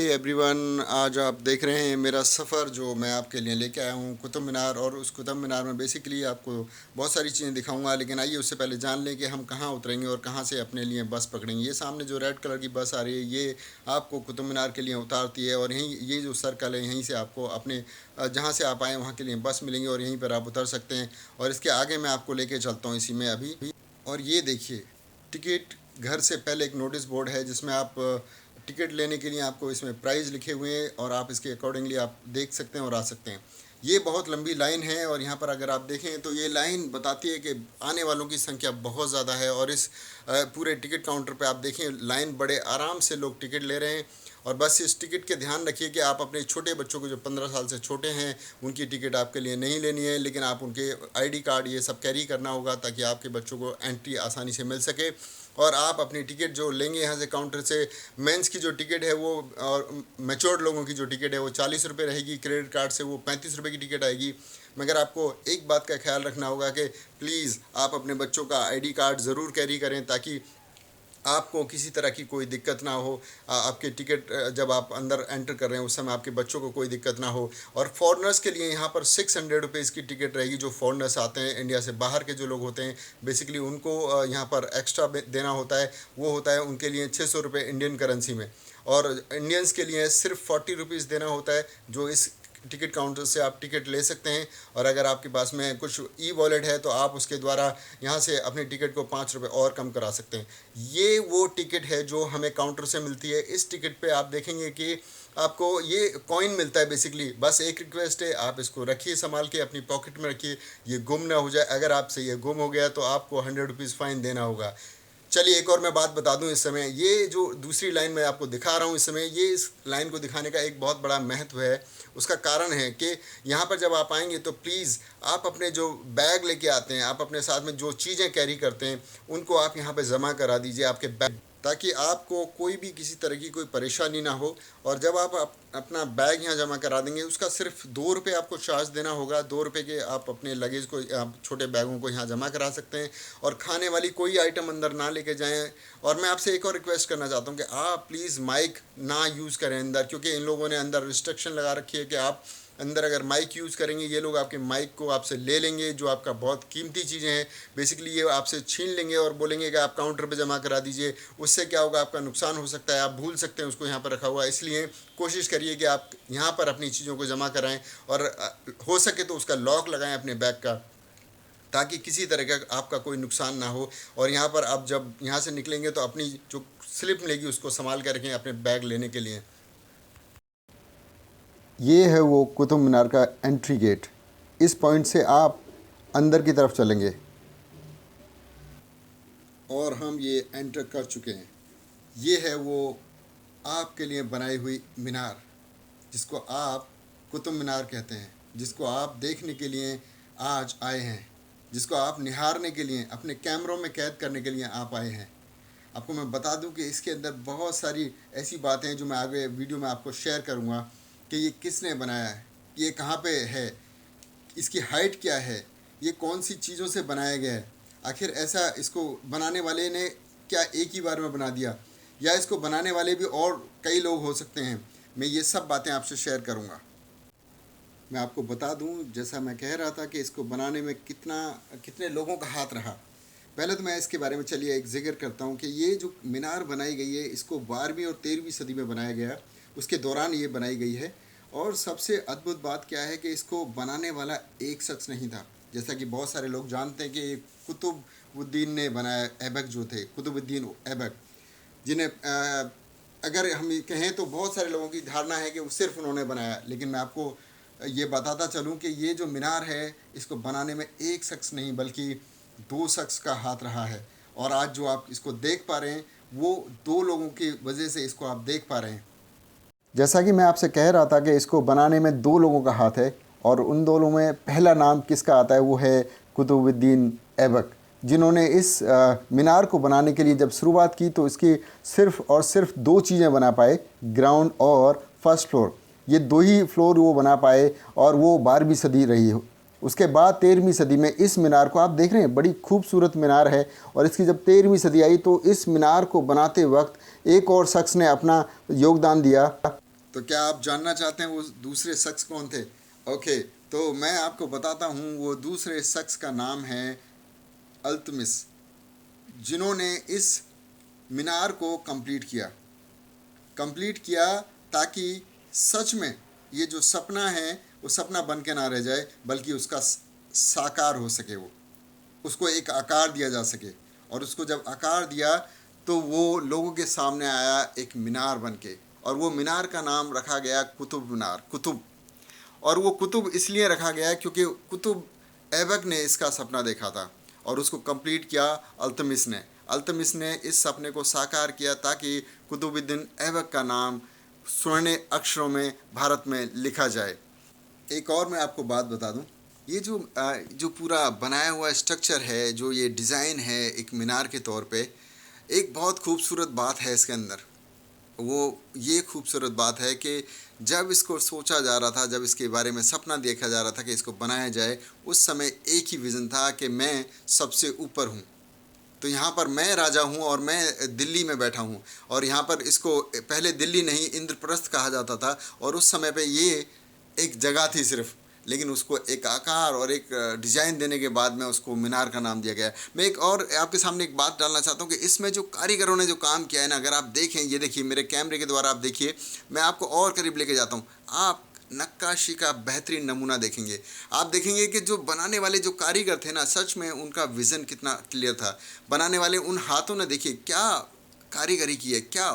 Hi everyone, आज आप देख रहे हैं मेरा सफ़र जो मैं आपके लिए लेके आया हूँ कुतुब मीनार। और उस कुतुब मीनार में बेसिकली आपको बहुत सारी चीज़ें दिखाऊंगा, लेकिन आइए उससे पहले जान लें कि हम कहाँ उतरेंगे और कहाँ से अपने लिए बस पकड़ेंगे। ये सामने जो रेड कलर की बस आ रही है ये आपको कुतुब मीनार के लिए उतारती है, और यहीं ये जो सर्कल है यहीं से आपको अपने जहाँ से आप आएँ वहाँ के लिए बस मिलेंगी और यहीं पर आप उतर सकते हैं। और इसके आगे मैं आपको लेके चलता हूँ इसी में अभी। और ये देखिए, टिकट घर से पहले एक नोटिस बोर्ड है जिसमें आप टिकट लेने के लिए आपको इसमें प्राइस लिखे हुए हैं और आप इसके अकॉर्डिंगली आप देख सकते हैं और आ सकते हैं। ये बहुत लंबी लाइन है और यहाँ पर अगर आप देखें तो ये लाइन बताती है कि आने वालों की संख्या बहुत ज़्यादा है। और इस पूरे टिकट काउंटर पे आप देखें लाइन बड़े आराम से लोग टिकट ले रहे हैं। और बस इस टिकट के ध्यान रखिए कि आप अपने छोटे बच्चों को जो 15 साल से छोटे हैं उनकी टिकट आपके लिए नहीं लेनी है, लेकिन आप उनके आईडी कार्ड ये सब कैरी करना होगा ताकि आपके बच्चों को एंट्री आसानी से मिल सके। और आप अपनी टिकट जो लेंगे यहाँ से काउंटर से, मेंस की जो टिकट है वो और मैच्योर्ड लोगों की जो टिकट है वो 40 रुपये रहेगी, क्रेडिट कार्ड से वो 35 रुपये की टिकट आएगी। मगर आपको एक बात का ख्याल रखना होगा कि प्लीज़ आप अपने बच्चों का आईडी कार्ड ज़रूर कैरी करें ताकि आपको किसी तरह की कोई दिक्कत ना हो। आपके टिकट जब आप अंदर एंटर कर रहे हैं उस समय आपके बच्चों को कोई दिक्कत ना हो। और फॉरेनर्स के लिए यहाँ पर 600 रुपीज़ की टिकट रहेगी। जो फॉरेनर्स आते हैं इंडिया से बाहर के जो लोग होते हैं बेसिकली उनको यहाँ पर एक्स्ट्रा देना होता है, वो होता है उनके लिए 600 रुपये इंडियन करेंसी में। और इंडियंस के लिए सिर्फ 40 रुपीज़ देना होता है, जो इस टिकट काउंटर से आप टिकट ले सकते हैं। और अगर आपके पास में कुछ ई वॉलेट है तो आप उसके द्वारा यहाँ से अपनी टिकट को 5 रुपये और कम करा सकते हैं। ये वो टिकट है जो हमें काउंटर से मिलती है। इस टिकट पे आप देखेंगे कि आपको ये कॉइन मिलता है बेसिकली। बस एक रिक्वेस्ट है, आप इसको रखिए संभाल के अपनी पॉकेट में रखिए, ये गुम ना हो जाए। अगर आपसे ये गुम हो गया तो आपको 100 रुपीज़ फ़ाइन देना होगा। चलिए एक और मैं बात बता दूं, इस समय ये जो दूसरी लाइन मैं आपको दिखा रहा हूं इस समय, ये इस लाइन को दिखाने का एक बहुत बड़ा महत्व है। उसका कारण है कि यहाँ पर जब आप आएंगे तो प्लीज़ आप अपने जो बैग लेके आते हैं, आप अपने साथ में जो चीज़ें कैरी करते हैं उनको आप यहाँ पे जमा करा दीजिए आपके बैग, ताकि आपको कोई भी किसी तरह की कोई परेशानी ना हो। और जब आप अपना बैग यहाँ जमा करा देंगे उसका सिर्फ 2 रुपये आपको चार्ज देना होगा। 2 रुपये के आप अपने लगेज को, आप छोटे बैगों को यहाँ जमा करा सकते हैं। और खाने वाली कोई आइटम अंदर ना लेके जाएं। और मैं आपसे एक और रिक्वेस्ट करना चाहता हूँ कि आप प्लीज़ माइक ना यूज़ करें अंदर, क्योंकि इन लोगों ने अंदर रिस्ट्रिक्शन लगा रखी है कि आप अंदर अगर माइक यूज़ करेंगे ये लोग आपके माइक को आपसे ले लेंगे, जो आपका बहुत कीमती चीज़ें हैं बेसिकली ये आपसे छीन लेंगे और बोलेंगे कि आप काउंटर पे जमा करा दीजिए। उससे क्या होगा, आपका नुकसान हो सकता है, आप भूल सकते हैं उसको यहाँ पर रखा हुआ। इसलिए कोशिश करिए कि आप यहाँ पर अपनी चीज़ों को जमा कराएं और हो सके तो उसका लॉक लगाएं अपने बैग का, ताकि किसी तरह का आपका कोई नुकसान ना हो। और यहाँ पर आप जब यहाँ से निकलेंगे तो अपनी जो स्लिप मिलेगी उसको संभाल कर रखें अपने बैग लेने के लिए। ये है वो कुतुब मीनार का एंट्री गेट। इस पॉइंट से आप अंदर की तरफ चलेंगे और हम ये एंटर कर चुके हैं। ये है वो आपके लिए बनाई हुई मीनार जिसको आप कुतुब मीनार कहते हैं, जिसको आप देखने के लिए आज आए हैं, जिसको आप निहारने के लिए अपने कैमरों में कैद करने के लिए आप आए हैं। आपको मैं बता दूं कि इसके अंदर बहुत सारी ऐसी बातें हैं जो मैं आगे वीडियो में आपको शेयर करूंगा कि ये किसने बनाया है, ये कहाँ पे है, इसकी हाइट क्या है, ये कौन सी चीज़ों से बनाया गया है, आखिर ऐसा इसको बनाने वाले ने क्या एक ही बार में बना दिया, या इसको बनाने वाले भी और कई लोग हो सकते हैं। मैं ये सब बातें आपसे शेयर करूँगा। मैं आपको बता दूं, जैसा मैं कह रहा था कि इसको बनाने में कितने लोगों का हाथ रहा। पहले तो मैं इसके बारे में चलिए एक जिक्र करता हूं कि ये जो मीनार बनाई गई है इसको 12वीं और 13वीं सदी में बनाया गया, उसके दौरान ये बनाई गई है। और सबसे अद्भुत बात क्या है कि इसको बनाने वाला एक शख्स नहीं था, जैसा कि बहुत सारे लोग जानते हैं कि ये कुतुबुद्दीन ने बनाया। ऐबक जो थे, कुतुबुद्दीन ऐबक, जिन्हें अगर हम कहें तो बहुत सारे लोगों की धारणा है कि वो सिर्फ उन्होंने बनाया, लेकिन मैं आपको ये बताता चलूं कि ये जो मीनार है इसको बनाने में एक शख्स नहीं बल्कि 2 शख्स का हाथ रहा है। और आज जो आप इसको देख पा रहे हैं वो 2 लोगों की वजह से इसको आप देख पा रहे हैं। जैसा कि मैं आपसे कह रहा था कि इसको बनाने में 2 लोगों का हाथ है, और उन दोनों में पहला नाम किसका आता है वो है कुतुबुद्दीन ऐबक, जिन्होंने इस मीनार को बनाने के लिए जब शुरुआत की तो इसकी सिर्फ और सिर्फ 2 चीज़ें बना पाए, ग्राउंड और फर्स्ट फ्लोर। ये 2 ही फ्लोर वो बना पाए और वो 12वीं सदी रही। उसके बाद 13वीं सदी में इस मीनार को आप देख रहे हैं, बड़ी खूबसूरत मीनार है। और इसकी जब 13वीं सदी आई तो इस मीनार को बनाते वक्त एक और शख्स ने अपना योगदान दिया, तो क्या आप जानना चाहते हैं वो दूसरे शख्स कौन थे? ओके, तो मैं आपको बताता हूँ। वो दूसरे शख्स का नाम है अल्तमिस, जिन्होंने इस मीनार को कंप्लीट किया ताकि सच में ये जो सपना है वो सपना बन के ना रह जाए, बल्कि उसका साकार हो सके, वो उसको एक आकार दिया जा सके। और उसको जब आकार दिया तो वो लोगों के सामने आया एक मीनार बन के, और वो मीनार का नाम रखा गया कुतुब मीनार, कुतुब। और वो कुतुब इसलिए रखा गया क्योंकि कुतुब ऐबक ने इसका सपना देखा था और उसको कंप्लीट किया अल्तमिस ने इस सपने को साकार किया ताकि कुतुबुद्दीन ऐबक का नाम स्वर्ण अक्षरों में भारत में लिखा जाए। एक और मैं आपको बात बता दूं, ये जो पूरा बनाया हुआ स्ट्रक्चर है, जो ये डिज़ाइन है एक मीनार के तौर पे, एक बहुत खूबसूरत बात है इसके अंदर। वो ये खूबसूरत बात है कि जब इसको सोचा जा रहा था, जब इसके बारे में सपना देखा जा रहा था कि इसको बनाया जाए, उस समय एक ही विज़न था कि मैं सबसे ऊपर हूँ। तो यहाँ पर मैं राजा हूँ और मैं दिल्ली में बैठा हूँ, और यहाँ पर इसको पहले दिल्ली नहीं इंद्रप्रस्थ कहा जाता था, और उस समय पे ये एक जगह थी सिर्फ, लेकिन उसको एक आकार और एक डिज़ाइन देने के बाद में उसको मीनार का नाम दिया गया। मैं एक और आपके सामने एक बात डालना चाहता हूँ कि इसमें जो कारीगरों ने जो काम किया है ना, अगर आप देखें, ये देखिए मेरे कैमरे के द्वारा आप देखिए, मैं आपको और करीब लेके जाता हूँ, आप नक्काशी का बेहतरीन नमूना देखेंगे। आप देखेंगे कि जो बनाने वाले जो कारीगर थे ना, सच में उनका विज़न कितना क्लियर था। बनाने वाले उन हाथों ने देखिए क्या कारीगरी की है, क्या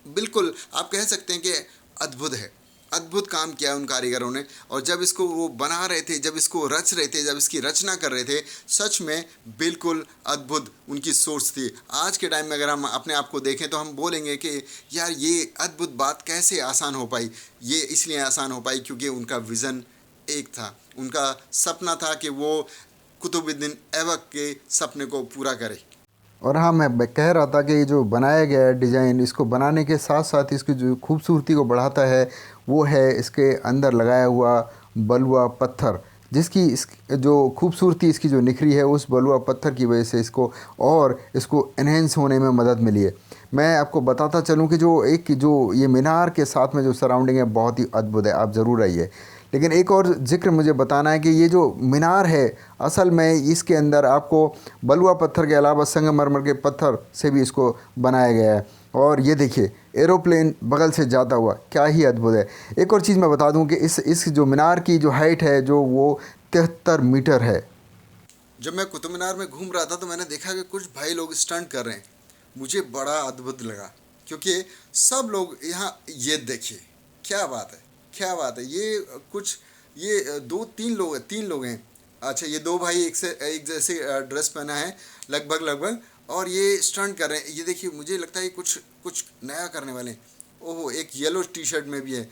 बिल्कुल आप कह सकते हैं कि अद्भुत है, अद्भुत काम किया उन कारीगरों ने। और जब इसको वो बना रहे थे, जब इसको रच रहे थे, जब इसकी रचना कर रहे थे, सच में बिल्कुल अद्भुत उनकी सोच थी। आज के टाइम में अगर हम अपने आप को देखें तो हम बोलेंगे कि यार ये अद्भुत बात कैसे आसान हो पाई। ये इसलिए आसान हो पाई क्योंकि उनका विज़न एक था, उनका सपना था कि वो कुतुबुद्दीन ऐबक के सपने को पूरा करे। और हाँ, मैं कह रहा था कि ये जो बनाया गया है डिज़ाइन, इसको बनाने के साथ साथ इसकी जो खूबसूरती को बढ़ाता है वो है इसके अंदर लगाया हुआ बलुआ पत्थर, जिसकी इस जो खूबसूरती इसकी जो निखरी है उस बलुआ पत्थर की वजह से इसको एनहेंस होने में मदद मिली है। मैं आपको बताता चलूँ कि जो ये मीनार के साथ में जो सराउंडिंग है बहुत ही अद्भुत है, आप ज़रूर आइए। लेकिन एक और ज़िक्र मुझे बताना है कि ये जो मीनार है, असल में इसके अंदर आपको बलुआ पत्थर के अलावा संगमरमर के पत्थर से भी इसको बनाया गया है। और ये देखिए एरोप्लेन बगल से जाता हुआ, क्या ही अद्भुत है। एक और चीज़ मैं बता दूं कि इस जो मीनार की जो हाइट है जो वो 73 मीटर है। जब मैं कुतुब मीनार में घूम रहा था तो मैंने देखा कि कुछ भाई लोग स्टंट कर रहे हैं। मुझे बड़ा अद्भुत लगा क्योंकि सब लोग यहाँ, ये देखिए क्या बात है, क्या बात है। ये दो तीन लोग हैं। अच्छा, ये दो भाई एक जैसे ड्रेस पहना है लगभग, और ये स्टंट कर रहे हैं। ये देखिए मुझे लगता है कुछ नया करने वाले हैं। ओहो, एक येलो टी शर्ट में भी है।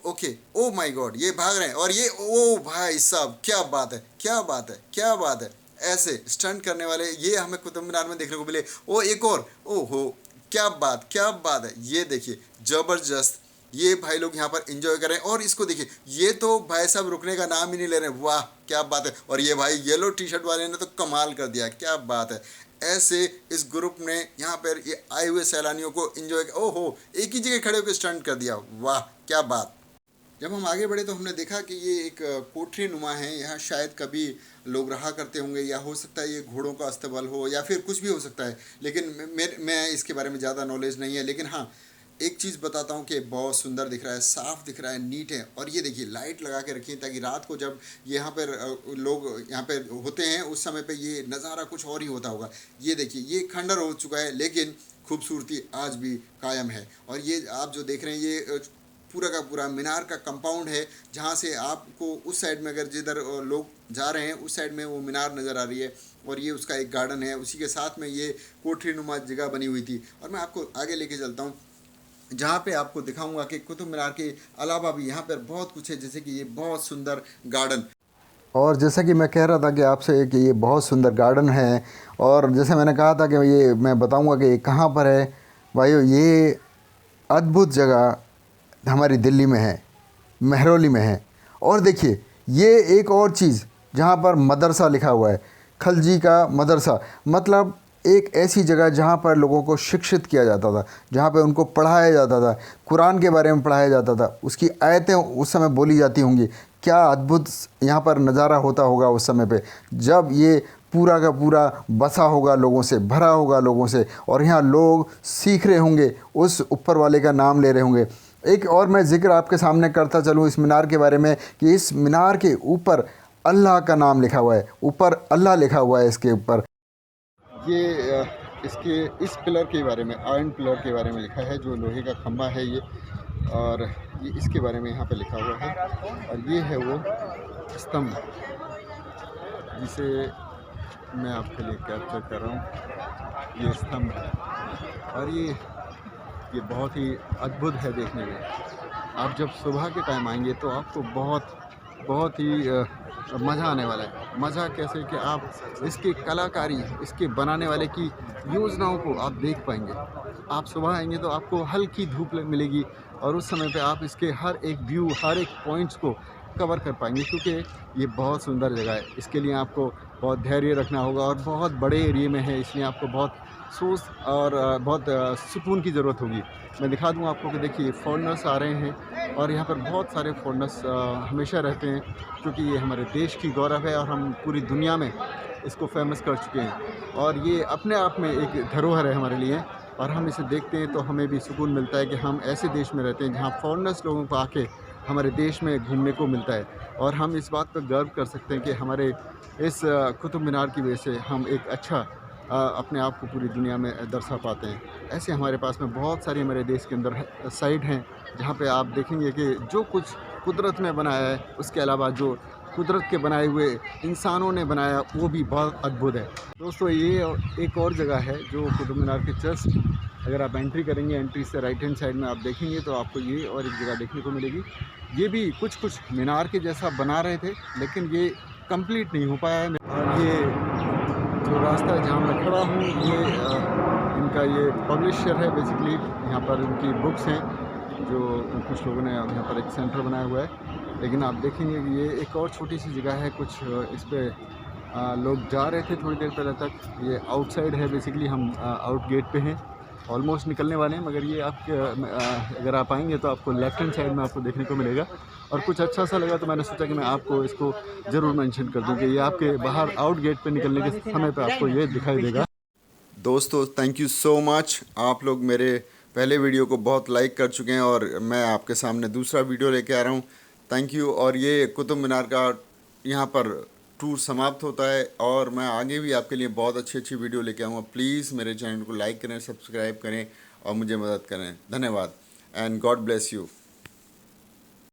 ओके, ओ माय गॉड, ये भाग रहे हैं। और ये, ओ भाई साहब, क्या बात है, क्या बात है, क्या बात है। ऐसे स्टंट करने वाले ये हमें कुतुब मीनार में देखने को मिले। ओ एक और, ओहो, क्या बात, क्या बात है। ये देखिए ज़बरदस्त, ये भाई लोग यहाँ पर एंजॉय कर रहे हैं। और इसको देखिए, ये तो भाई साहब रुकने का नाम ही नहीं ले रहे हैं। वाह क्या बात है। और ये भाई येलो टी शर्ट वाले ने तो कमाल कर दिया, क्या बात है। ऐसे इस ग्रुप ने यहाँ पर ये आए हुए सैलानियों को एंजॉय, ओहो, एक ही जगह खड़े होकर स्टंट कर दिया। वाह क्या बात। जब हम आगे बढ़े तो हमने देखा कि ये एक कोठरी नुमा है। यहाँ शायद कभी लोग रहा करते होंगे, या हो सकता है ये घोड़ों का अस्तबल हो, या फिर कुछ भी हो सकता है। लेकिन मैं इसके बारे में ज़्यादा नॉलेज नहीं है। लेकिन हाँ, एक चीज़ बताता हूँ कि बहुत सुंदर दिख रहा है, साफ़ दिख रहा है, नीट है। और ये देखिए लाइट लगा के रखी है ताकि रात को जब यहाँ पर लोग यहाँ पर होते हैं उस समय पे ये नज़ारा कुछ और ही होता होगा। ये देखिए ये खंडर हो चुका है लेकिन खूबसूरती आज भी कायम है। और ये आप जो देख रहे हैं ये पूरा का पूरा मीनार का कंपाउंड है, जहाँ से आपको उस साइड में अगर जिधर लोग जा रहे हैं उस साइड में वो मीनार नज़र आ रही है। और ये उसका एक गार्डन है, उसी के साथ में ये कोठरी नुमा जगह बनी हुई थी। और मैं आपको आगे लेके चलता हूँ जहाँ पे आपको दिखाऊंगा कि कुतुब मीनार के अलावा भी यहाँ पर बहुत कुछ है, जैसे कि ये बहुत सुंदर गार्डन। और जैसा कि मैं कह रहा था कि आपसे कि ये बहुत सुंदर गार्डन है, और जैसे मैंने कहा था कि ये मैं बताऊंगा कि ये कहाँ पर है। भाइयों, ये अद्भुत जगह हमारी दिल्ली में है, महरौली में है। और देखिए ये एक और चीज़, जहाँ पर मदरसा लिखा हुआ है, खलजी का मदरसा, मतलब एक ऐसी जगह जहाँ पर लोगों को शिक्षित किया जाता था, जहाँ पर उनको पढ़ाया जाता था, कुरान के बारे में पढ़ाया जाता था, उसकी आयतें उस समय बोली जाती होंगी। क्या अद्भुत यहाँ पर नज़ारा होता होगा उस समय पे, जब ये पूरा का पूरा बसा होगा लोगों से, भरा होगा लोगों से, और यहाँ लोग सीख रहे होंगे, उस ऊपर वाले का नाम ले रहे होंगे। एक और मैं ज़िक्र आपके सामने करता चलूँ इस मीनार के बारे में कि इस मीनार के ऊपर अल्लाह का नाम लिखा हुआ है, ऊपर अल्लाह लिखा हुआ है इसके ऊपर। ये इसके इस पिलर के बारे में, आयरन पिलर के बारे में लिखा है, जो लोहे का खंभा है ये, और ये इसके बारे में यहाँ पे लिखा हुआ है। और ये है वो स्तंभ जिसे मैं आपके लिए कैप्चर कर रहा हूँ। ये स्तंभ है और ये बहुत ही अद्भुत है देखने में। आप जब सुबह के टाइम आएंगे तो आपको बहुत ही मज़ा आने वाला है। मज़ा कैसे कि आप इसकी कलाकारी, इसके बनाने वाले की योजनाओं को आप देख पाएंगे। आप सुबह आएंगे तो आपको हल्की धूप मिलेगी और उस समय पे आप इसके हर एक व्यू, हर एक पॉइंट्स को कवर कर पाएंगे, क्योंकि ये बहुत सुंदर जगह है। इसके लिए आपको बहुत धैर्य रखना होगा और बहुत बड़े एरिए में है, इसलिए आपको बहुत सोच और बहुत सुकून की ज़रूरत होगी। मैं दिखा दूँ आपको कि देखिए फॉरेनर्स आ रहे हैं और यहाँ पर बहुत सारे फॉरेनर्स हमेशा रहते हैं, क्योंकि ये हमारे देश की गौरव है और हम पूरी दुनिया में इसको फेमस कर चुके हैं। और ये अपने आप में एक धरोहर है हमारे लिए, और हम इसे देखते हैं तो हमें भी सुकून मिलता है कि हम ऐसे देश में रहते हैं जहाँ फॉरेनर्स लोगों को आके हमारे देश में घूमने को मिलता है। और हम इस बात पर गर्व कर सकते हैं कि हमारे इस कुतुब मीनार की वजह से हम एक अच्छा अपने आप को पूरी दुनिया में दर्शा पाते हैं। ऐसे हमारे पास में बहुत सारे हमारे देश के अंदर साइट हैं जहाँ पे आप देखेंगे कि जो कुछ कुदरत ने बनाया है, उसके अलावा जो कुदरत के बनाए हुए इंसानों ने बनाया वो भी बहुत अद्भुत है। दोस्तों ये एक और जगह है जो कुतुब मीनार के जस्ट अगर आप एंट्री करेंगे, एंट्री से राइट हैंड साइड में आप देखेंगे तो आपको ये और एक जगह देखने को मिलेगी। ये भी कुछ मीनार के जैसा बना रहे थे, लेकिन ये कंप्लीट नहीं हो पाया है। और ये जो रास्ता है जहाँ मैं खड़ा हूँ, ये इनका ये पब्लिशर है बेसिकली। यहाँ पर इनकी बुक्स हैं जो कुछ लोगों ने यहाँ पर एक सेंटर बनाया हुआ है। लेकिन आप देखेंगे कि ये एक और छोटी सी जगह है, कुछ इस पर लोग जा रहे थे थोड़ी देर पहले तक। ये आउटसाइड है बेसिकली, हम आउट गेट पे हैं, ऑलमोस्ट निकलने वाले हैं। मगर ये अगर आप आएंगे तो आपको लेफ्ट हैंड साइड में आपको देखने को मिलेगा। और कुछ अच्छा सा लगा तो मैंने सोचा कि मैं आपको इसको ज़रूर मेंशन कर दूं कि ये आपके बाहर आउट गेट पे निकलने के समय पे आपको ये दिखाई देगा। दोस्तों थैंक यू सो मच। आप लोग मेरे पहले वीडियो को बहुत लाइक कर चुके हैं और मैं आपके सामने दूसरा वीडियो लेके आ रहा हूँ। Thank you. और ये कुतुब मीनार का यहाँ पर टूर समाप्त होता है और मैं आगे भी आपके लिए बहुत अच्छी वीडियो लेके आऊँगा। प्लीज़ मेरे चैनल को लाइक करें, सब्सक्राइब करें और मुझे मदद करें। धन्यवाद एंड गॉड ब्लेस यू।